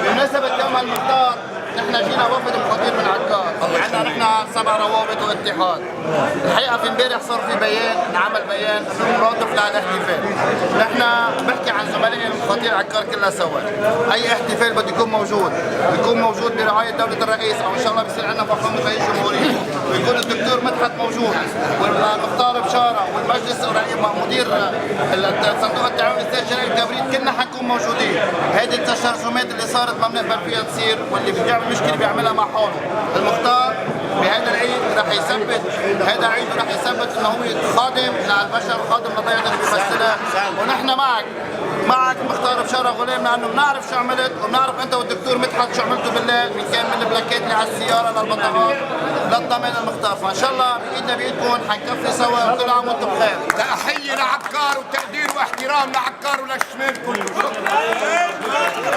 بمناسبة يوم المختار نحن جينا وفد خطير من عكار، عندنا نحن 7 روابط واتحاد. الحقيقة في امبارح صار في بيان، انعمل بيان انه مرادف للاحتفال. نحن بحكي عن زملائي الخطير عكار كلها سوا. أي احتفال بده يكون موجود برعاية دولة الرئيس، أو إن شاء الله بصير عندنا فخامة رئيس الجمهورية، ويكون الدكتور مدحت موجود، والمختار بشارة، والمجلس مدير صندوق التعاون الاستثماري الكبريت، كلنا حنكون موجودين. هيدي التشرذمات اللي صارت ما بنقبل فيها تصير، واللي بيعمل مشكله بيعملها مع حاله. المختار بهذا العيد رح يثبت، هذا عيد رح يثبت انه هو خادم للبشر وخادم للضيعه اللي بيمثلها، ونحن معك مختار بشارة غلام، لانه بنعرف شو عملت، وبنعرف انت والدكتور مدحت شو عملتوا بالله، ان كان من البلاكات اللي على السياره للبطاقات للضمان المختار. فان شاء الله بايدنا بايدكم حنكفي سوا، وكل عام وانتم بخير. تحيه لعكار وتقدير واحترام لعكار وللشمال كله. شكرا.